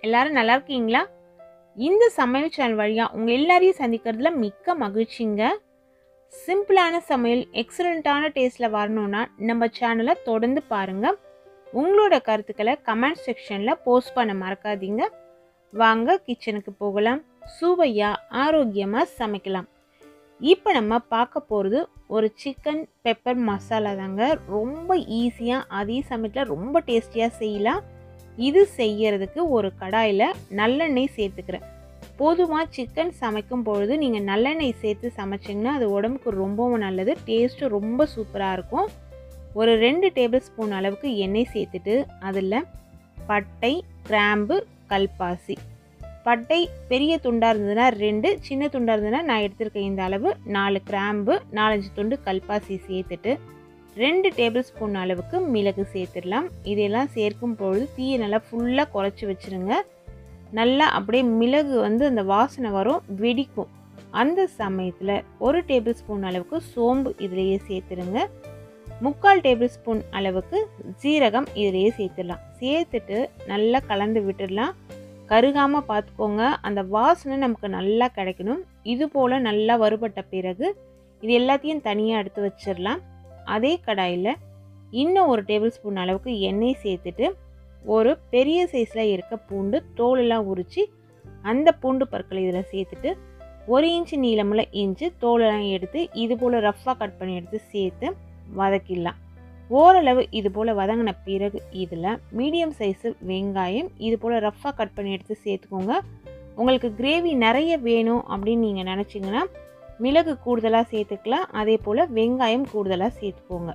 எல்லாரும் நல்லா இருக்கீங்களா? இந்த சமையல் சேனல் வழியா உங்க எல்லாரையும் சந்திக்கிறதுல மிக்க மகிழ்ச்சிங்க. சிம்பிளான சமையல் எக்ஸலண்ட்டான டேஸ்ட்ல வரணும்னா நம்ம சேனலை தொடர்ந்து பாருங்க. உங்களோட கருத்துக்களை கமெண்ட் செக்ஷன்ல போஸ்ட் பண்ண மறக்காதீங்க. வாங்க கிச்சனுக்கு போகலாம். சுவையா ஆரோக்கியமா சமைக்கலாம். இப்போ நம்ம பார்க்க போகிறது ஒரு சிக்கன் பெப்பர் மசாலா தாங்க. ரொம்ப ஈஸியாக அதே சமயத்தில் ரொம்ப டேஸ்டியாக செய்யலாம். இது செய்யறதுக்கு ஒரு கடாயில் நல்லெண்ணெய் சேர்த்துக்கிறேன். பொதுவாக சிக்கன் சமைக்கும் பொழுது நீங்கள் நல்லெண்ணெய் சேர்த்து சமைச்சிங்கன்னா அது உடம்புக்கு ரொம்பவும் நல்லது. டேஸ்ட்டு ரொம்ப சூப்பராக இருக்கும். ஒரு 2 டேபிள் ஸ்பூன் அளவுக்கு எண்ணெய் சேர்த்துட்டு அதில் பட்டை, கிராம்பு, கல்பாசி. பட்டை பெரிய துண்டாக இருந்ததுன்னா 2, சின்ன துண்டாக இருந்ததுன்னா நான் எடுத்திருக்கேன் இந்த அளவு 4 கிராம்பு, 4-5 துண்டு கல்பாசி சேர்த்துட்டு 2 டேபிள் ஸ்பூன் அளவுக்கு மிளகு சேர்த்துடலாம். இதெல்லாம் சேர்க்கும் பொழுது தீயை நல்லா ஃபுல்லாக குறைச்சி வச்சுருங்க. நல்லா அப்படியே மிளகு அந்த வாசனை வரும், வெடிக்கும். அந்த சமயத்தில் 1 டேபிள் ஸ்பூன் அளவுக்கு சோம்பு இதிலேயே சேர்த்துருங்க. 3/4 டேபிள் ஸ்பூன் அளவுக்கு ஜீரகம் இதிலேயே சேர்த்துடலாம். சேர்த்துட்டு நல்லா கலந்து விட்டுடலாம். கருகாமல் பார்த்துக்கோங்க. அந்த வாசனை நமக்கு நல்லா கிடைக்கணும். இது போல் நல்லா வறுபட்ட பிறகு இது எல்லாத்தையும் தனியாக எடுத்து வச்சிடலாம். அதே கடாயில் இன்னும் 1 டேபிள் ஸ்பூன் அளவுக்கு எண்ணெய் சேர்த்துட்டு ஒரு பெரிய சைஸில் இருக்க பூண்டு தோலெல்லாம் உரித்து அந்த பூண்டு பற்களை இதில் சேர்த்துட்டு 1 இன்ச்சு நீளமுள்ள இஞ்சி தோலெல்லாம் எடுத்து இது போல் ரஃப்பாக கட் பண்ணி எடுத்து சேர்த்து வதக்கிடலாம். ஓரளவு இது போல் வதங்கின பிறகு இதில் மீடியம் சைஸு வெங்காயம் இது போல் ரஃப்பாக கட் பண்ணி எடுத்து சேர்த்துக்கோங்க. உங்களுக்கு கிரேவி நிறைய வேணும் அப்படின்னு நீங்கள் நினச்சிங்கன்னா மிளகு கூடுதலாக சேர்த்துக்கலாம். அதே போல் வெங்காயம் கூடுதலாக சேர்த்துக்கோங்க.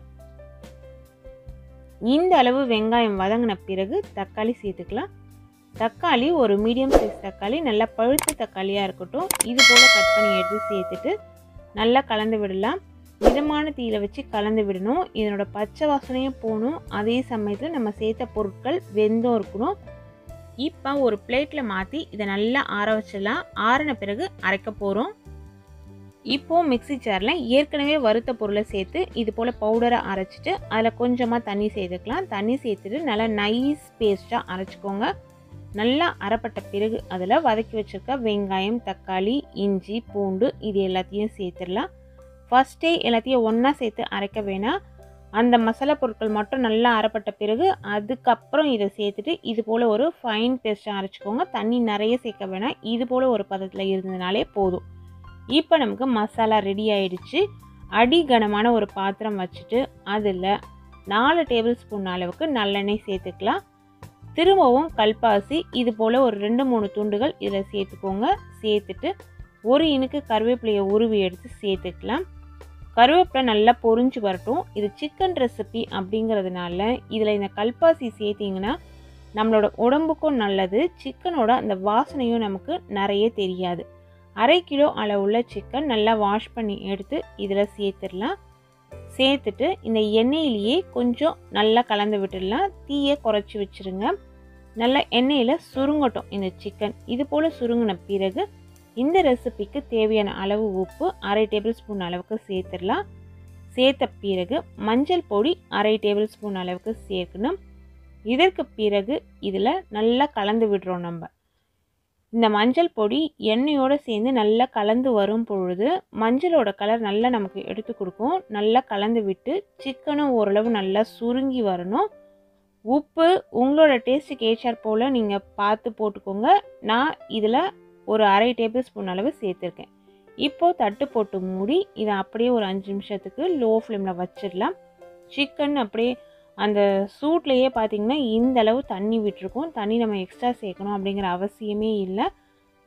இந்த அளவு வெங்காயம் வதங்கின பிறகு தக்காளி சேர்த்துக்கலாம். தக்காளி ஒரு மீடியம் சைஸ் தக்காளி, நல்லா பழுத்த தக்காளியாக இருக்கட்டும். இது போல் கட் பண்ணி எடுத்து சேர்த்துட்டு நல்லா கலந்து விடலாம். மிதமான தீயில வச்சு கலந்து விடணும். இதனோட பச்சை வாசனையும் போகணும். அதே சமயத்தில் நம்ம சேர்த்த பொருட்கள் வெந்தும் இருக்கணும். இப்போ ஒரு பிளேட்டில் மாற்றி இதை நல்லா ஆற வச்சிடலாம். ஆறின பிறகு அரைக்க போகிறோம். இப்போது மிக்ஸி ஜாரில் ஏற்கனவே வறுத்த பொருளை சேர்த்து இது போல் பவுடரை அரைச்சிட்டு அதில் கொஞ்சமாக தண்ணி சேர்த்துக்கலாம். தண்ணி சேர்த்துட்டு நல்லா நைஸ் பேஸ்ட்டாக அரைச்சிக்கோங்க. நல்லா அரைப்பட்ட பிறகு அதில் வதக்கி வச்சுருக்க வெங்காயம், தக்காளி, இஞ்சி, பூண்டு இது எல்லாத்தையும் சேர்த்துடலாம். ஃபஸ்ட்டே எல்லாத்தையும் ஒன்றா சேர்த்து அரைக்க வேணாம். அந்த மசாலா பொருட்கள் மட்டும் நல்லா அரைப்பட்ட பிறகு அதுக்கப்புறம் இதை சேர்த்துட்டு இது போல் ஒரு ஃபைன் பேஸ்ட்டாக அரைச்சிக்கோங்க. தண்ணி நிறைய சேர்க்க வேணாம். இது போல் ஒரு பதத்தில் இருந்ததுனாலே போதும். இப்போ நமக்கு மசாலா ரெடி ஆயிடுச்சு. அடிகனமான ஒரு பாத்திரம் வச்சுட்டு அதில் 4 டேபிள் ஸ்பூன் அளவுக்கு நல்லெண்ணெய் சேர்த்துக்கலாம். திரும்பவும் கல்பாசி இது போல் ஒரு 2-3 துண்டுகள் இதில் சேர்த்துக்கோங்க. சேர்த்துட்டு 1 இனுக்கு கருவேப்பிலையை உருவி எடுத்து சேர்த்துக்கலாம். கருவேப்பிலை நல்லா பொரிஞ்சு வரட்டும். இது சிக்கன் ரெசிபி அப்படிங்கிறதுனால இதில் இந்த கல்பாசி சேர்த்திங்கன்னா நம்மளோட உடம்புக்கும் நல்லது. சிக்கனோட அந்த வாசனையும் நமக்கு நிறைய தெரியாது. 1/2 கிலோ அளவுள்ள சிக்கன் நல்லா வாஷ் பண்ணி எடுத்து இதில் சேர்த்துடலாம். சேர்த்துட்டு இந்த எண்ணெயிலேயே கொஞ்சம் நல்லா கலந்து விட்டுடலாம். தீயை குறைச்சி வச்சுருங்க. நல்லா எண்ணெயில் சுருங்கட்டும் இந்த சிக்கன். இது போல் சுருங்கின பிறகு இந்த ரெசிபிக்கு தேவையான அளவு உப்பு 1/2 டேபிள் ஸ்பூன் அளவுக்கு சேர்த்துடலாம். சேர்த்த பிறகு மஞ்சள் பொடி 1/2 டேபிள் ஸ்பூன் அளவுக்கு சேர்க்கணும். இதற்கு பிறகு இதில் நல்லா கலந்து விடுறோம். நம்ம இந்த மஞ்சள் பொடி எண்ணெயோடு சேர்ந்து நல்லா கலந்து வரும் பொழுது மஞ்சளோட கலர் நல்லா நமக்கு எடுத்து கொடுக்கும். நல்லா கலந்து விட்டு சிக்கனும் ஓரளவு நல்லா சுருங்கி வரணும். உப்பு உங்களோட டேஸ்ட்டுக்கு ஏற்றாற் போல் நீங்கள் பார்த்து போட்டுக்கோங்க. நான் இதில் ஒரு 1/2 டேபிள் ஸ்பூன் அளவு சேர்த்துருக்கேன். இப்போது தட்டு போட்டு மூடி இதை அப்படியே ஒரு 5 நிமிஷத்துக்கு லோ ஃப்ளேமில் வச்சிடலாம். சிக்கன் அப்படியே அந்த சூட்லேயே பார்த்திங்கன்னா இந்த அளவு தண்ணி விட்டுருக்கும். தண்ணி நம்ம எக்ஸ்ட்ரா சேர்க்கணும் அப்படிங்கிற அவசியமே இல்லை.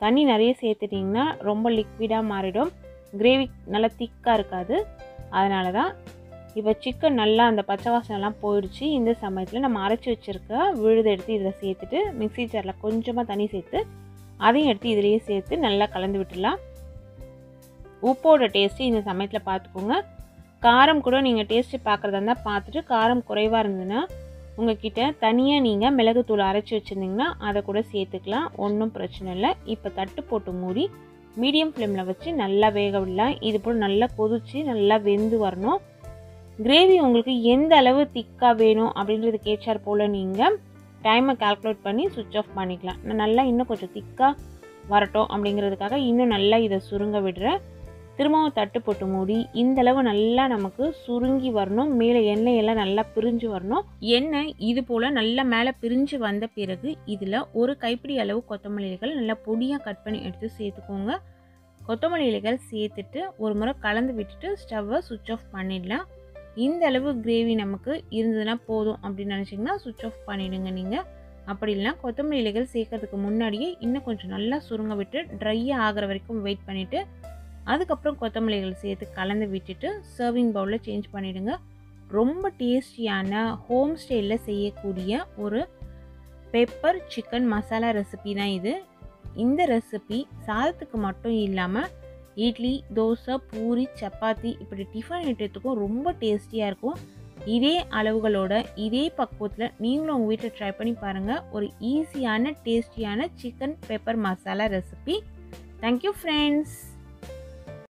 தண்ணி நிறைய சேர்த்துட்டிங்கன்னா ரொம்ப லிக்விடாக மாறிடும். கிரேவி நல்லா திக்காக இருக்காது. அதனால தான் இப்போ சிக்கன் நல்லா அந்த பச்சை வாசனைலாம் போயிடுச்சு. இந்த சமயத்தில் நம்ம அரைச்சி வச்சுருக்க விழுதை எடுத்து இதில் சேர்த்துட்டு மிக்ஸி ஜாரில் கொஞ்சமாக தண்ணி சேர்த்து அதையும் எடுத்து இதிலேயே சேர்த்து நல்லா கலந்து விட்டுடலாம். உப்போட டேஸ்ட்டு இந்த சமயத்தில் பார்த்துக்கோங்க. காரம் கூட நீங்கள் டேஸ்ட்டு பார்க்குறதா இருந்தால் பார்த்துட்டு காரம் குறைவாக இருந்ததுன்னா உங்ககிட்ட தனியாக நீங்கள் மிளகுத்தூள் அரைச்சி வச்சுருந்தீங்கன்னா அதை கூட சேர்த்துக்கலாம். ஒன்றும் பிரச்சனை இல்லை. இப்போ தட்டு போட்டு மூடி மீடியம் ஃப்ளேமில் வச்சு நல்லா வேக விடலாம். இது போல் நல்லா கொதித்து நல்லா வெந்து வரணும். கிரேவி உங்களுக்கு எந்த அளவு திக்காக வேணும் அப்படின்றதுக்கு ஏற்றாற் போல் நீங்கள் டைமை கால்குலேட் பண்ணி சுவிட்ச் ஆஃப் பண்ணிக்கலாம். நான் நல்லா இன்னும் கொஞ்சம் திக்காக வரட்டும் அப்படிங்கிறதுக்காக இன்னும் நல்லா இதை சுருங்க விடுறேன். திரும்பவும் தட்டு போட்டு மூடி இந்தளவு நல்லா நமக்கு சுருங்கி வரணும். மேலே எண்ணெயெல்லாம் நல்லா பிரிஞ்சு வரணும். எண்ணெய் இது போல் நல்லா மேலே பிரிஞ்சு வந்த பிறகு இதில் ஒரு கைப்பிடி அளவு கொத்தமல்லி இலைகள் நல்லா பொடியாக கட் பண்ணி எடுத்து சேர்த்துக்கோங்க. கொத்தமல்லி இலைகள் சேர்த்துட்டு ஒரு முறை கலந்து விட்டுட்டு ஸ்டவ்வை சுவிட்ச் ஆஃப் பண்ணிடலாம். இந்த அளவு கிரேவி நமக்கு இருந்ததுன்னா போதும் அப்படின்னு நினச்சிங்கன்னா சுவிட்ச் ஆஃப் பண்ணிவிடுங்க. நீங்கள் அப்படி இல்லைனா கொத்தமல்லி இலைகள் சேர்க்கறதுக்கு முன்னாடியே இன்னும் கொஞ்சம் நல்லா சுருங்க விட்டு ட்ரையாக ஆகிற வரைக்கும் வெயிட் பண்ணிவிட்டு அதுக்கப்புறம் கொத்தமல்லி இலைகள் சேர்த்து கலந்து விட்டுட்டு சர்விங் பவுலில் சேஞ்ச் பண்ணிவிடுங்க. ரொம்ப டேஸ்டியான ஹோம் ஸ்டைலில் செய்யக்கூடிய ஒரு பெப்பர் சிக்கன் மசாலா ரெசிபி தான் இது. இந்த ரெசிபி சாதத்துக்கு மட்டும் இல்லாமல் இட்லி, தோசை, பூரி, சப்பாத்தி இப்படி டிஃபன் ஐட்டத்துக்கும் ரொம்ப டேஸ்டியாக இருக்கும். இதே அளவுகளோட இதே பக்குவத்தில் நீங்களும் உங்கள் வீட்டில் ட்ரை பண்ணி பாருங்கள். ஒரு ஈஸியான டேஸ்டியான chicken pepper masala recipe. Thank you friends.